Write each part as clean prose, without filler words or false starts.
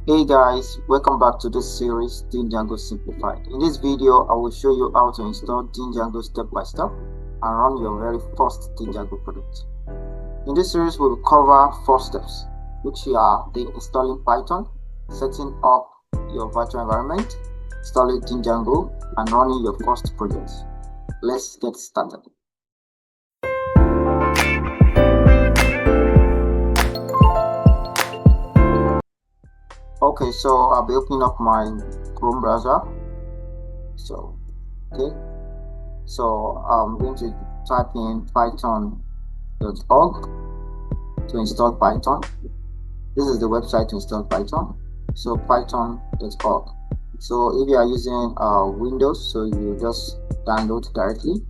Hey guys, welcome back to this series Django Simplified. In this video, I will show you how to install Django step by step and run your very first Django project. In this series, we will cover 4 steps, which are the installing Python, setting up your virtual environment, installing Django, and running your first project. Let's get started. Okay, so I'll be opening up my Chrome browser. So I'm going to type in python.org to install Python. This is the website to install Python. So python.org. So if you are using Windows, so you just download directly.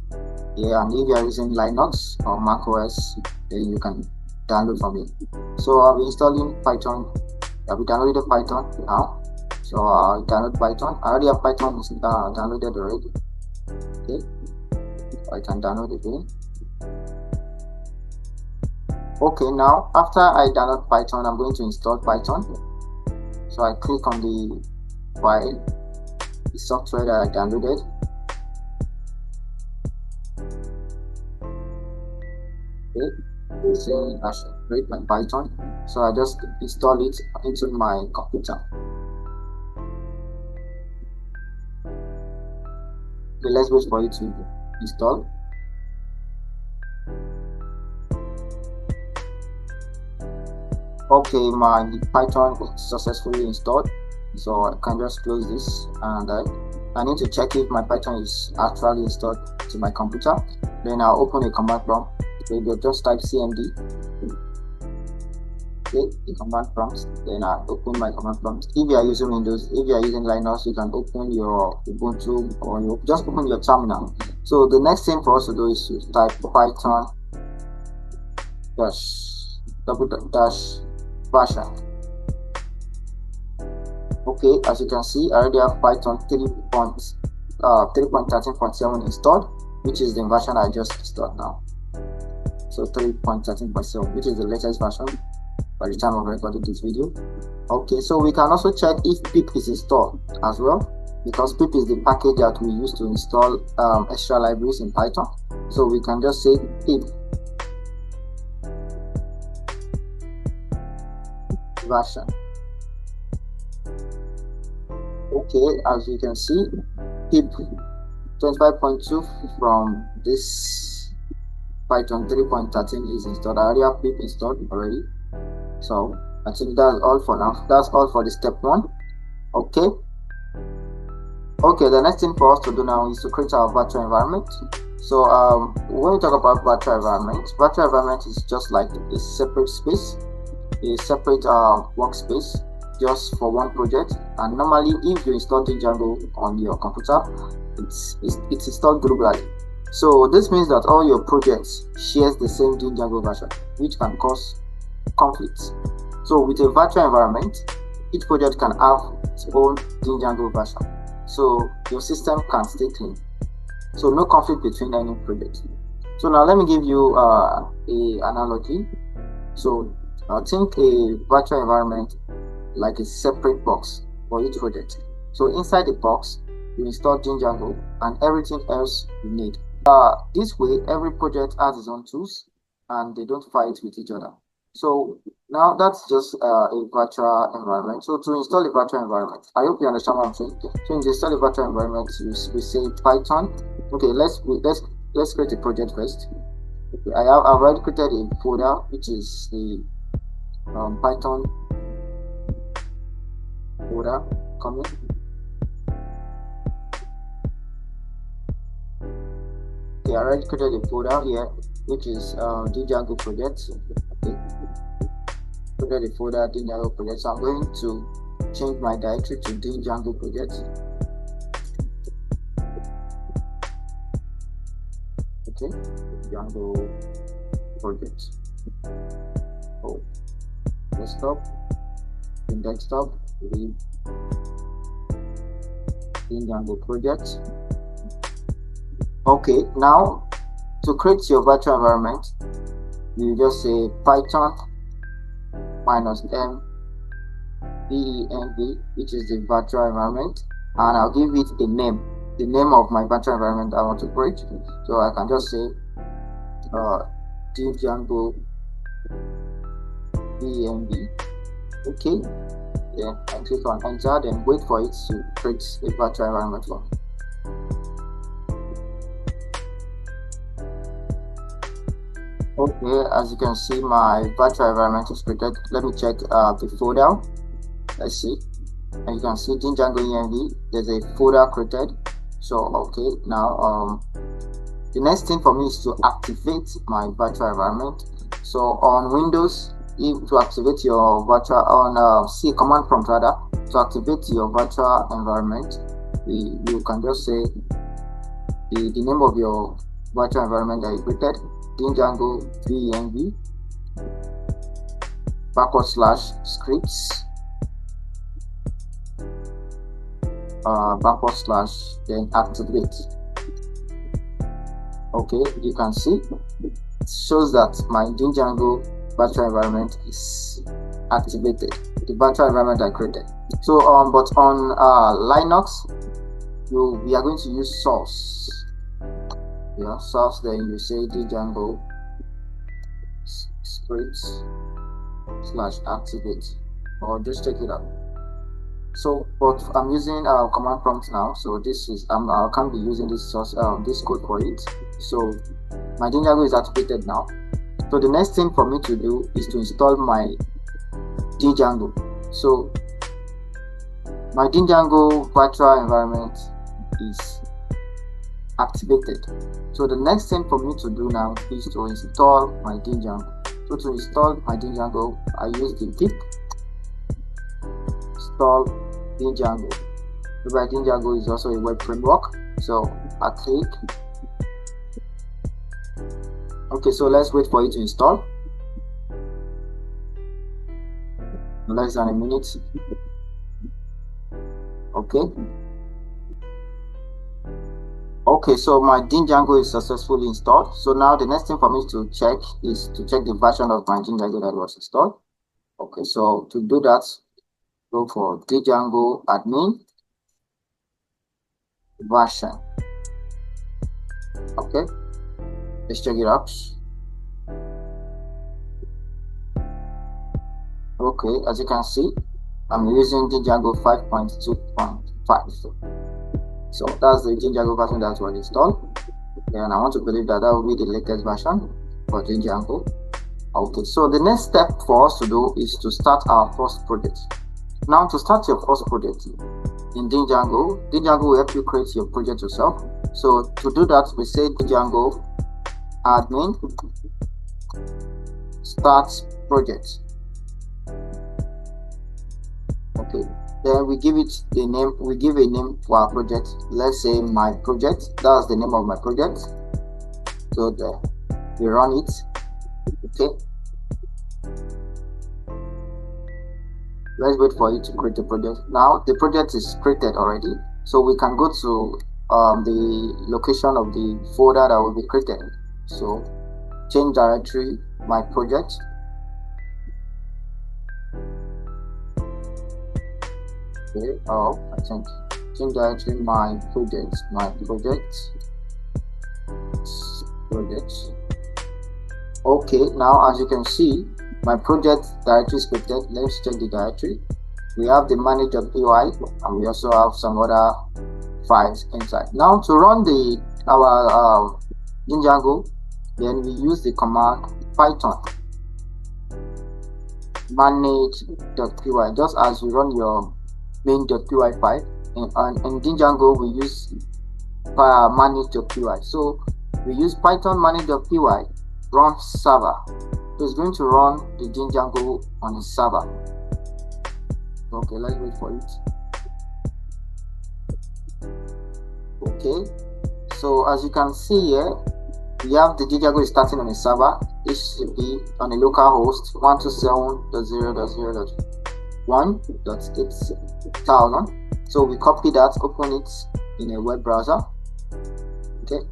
Yeah, and if you are using Linux or Mac OS, then you can download from it. So I'll be installing Python. I'll be downloading Python now. So I'll download Python. I already have Python downloaded already. Okay, I can download it again. Okay, now after I download Python, I'm going to install Python. So I click on the file, the software that I downloaded. Okay, it's saying I should create my Python. So I just install it into my computer. Okay, let's wait for it to install. Okay, my Python is successfully installed, so I can just close this, and I need to check if my Python is actually installed to my computer. Then I'll open a command prompt. So you just type cmd. Okay, the command prompt. Then I open my command prompt. If you are using Windows, if you are using Linux, you can open your Ubuntu or you just open your terminal. So the next thing for us to do is to type python version. Okay, as you can see, I already have Python 3.13.7 installed, which is the version I just installed now. So 3.13.7, which is the latest version by the time of recording this video. Okay, so we can also check if pip is installed as well, because pip is the package that we use to install extra libraries in Python. So we can just say pip version. Okay, as you can see, pip 25.2 from this Python 3.13 is installed. I already have pip installed already. So I think that's all for now. That's all for the step 1. Okay, the next thing for us to do now is to create our virtual environment. So when we talk about virtual environment is just like a separate space, a separate workspace just for one project. And normally if you install Django on your computer, it's installed globally. So this means that all your projects shares the same Django version, which can cause conflicts. So with a virtual environment, each project can have its own Django version, so your system can stay clean, so no conflict between any project. So now let me give you a analogy. So I think a virtual environment like a separate box for each project. So inside the box you install Django and everything else you need. This way every project has its own tools and they don't fight with each other. So now that's just a virtual environment. So to install a virtual environment, I hope you understand what I'm saying. So to install a virtual environment, we say Python. Okay, let's create a project first. Okay, I've already created a folder, which is the Python folder coming. Okay, I already created a folder here, which is Django project. Okay, created a folder Django project. So I'm going to change my directory to Django project. Okay, Django project. Oh, desktop, in desktop, the Django project. Okay, now to create your virtual environment, you just say python -m VENV, which is the virtual environment, and I'll give it a name, the name of my virtual environment I want to create. So I can just say Django VENV. Okay, then I click on enter, then wait for it to create a virtual environment for me. Okay, as you can see, my virtual environment is created. Let me check the folder. Let's see. And you can see Django ENV, there's a folder created. So okay, now the next thing for me is to activate my virtual environment. So on Windows, to activate your virtual on C command prompt rather, to activate your virtual environment, you can just say the name of your virtual environment that you created, Django VENV / scripts / then activate. Okay, you can see it shows that my Django virtual environment is activated, the virtual environment I created. So but on Linux, we are going to use source. Yeah, source, then you say Django scripts / activate, or just check it out. So but I'm using command prompt now, so this is I can't be using this source this code for it. So my Django is activated now. So the next thing for me to do is to install my Django. So my Django virtual environment is activated. So the next thing for me to do now is to install my Django. So to install my Django, I use the pip install Django. Remember, Django is also a web framework. So I click. Okay, so let's wait for it to install. Less than a minute. Okay, so my Django is successfully installed. So now the next thing for me to check is to check the version of my Django that was installed. Okay, so to do that, go for Django admin version. Okay, let's check it out. Okay, as you can see, I'm using Django 5.2.5. So that's the Django version that was installed, and I want to believe that will be the latest version for Django. Okay, so the next step for us to do is to start our first project. Now, to start your first project in Django will help you create your project yourself. So to do that, we say Django admin start project. Okay, then we give it the name, we give a name for our project. Let's say my project, that's the name of my project. So there, we run it. Okay, let's wait for you to create the project. Now the project is created already, so we can go to the location of the folder that will be created. So change directory, my project. Okay, I think change directory, my project. Okay, now as you can see, my project directory is created. Let's check the directory. We have the manage.py, and we also have some other files inside. Now to run our Django, then we use the command python manage.py, just as you run your main.py file. In Django we use manage.py. So we use python manage.py run server. So it's going to run the Django on the server. Okay, let's wait for it. Okay, so as you can see here, we have the Django is starting on a server. It should be on a local host 127.0.0.1.8000. So we copy that, open it in a web browser. Okay,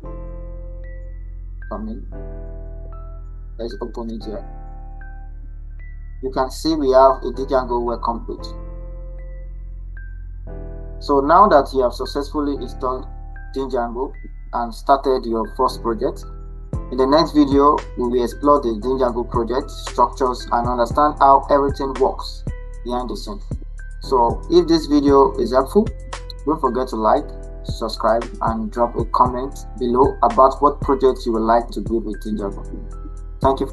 come in. Let's open it here. You can see we have a Django welcome page. So now that you have successfully installed Django and started your first project, in the next video, we will explore the Django project structures and understand how everything works behind the scene. So if this video is helpful, don't forget to like, subscribe, and drop a comment below about what projects you would like to do with Django. Thank you.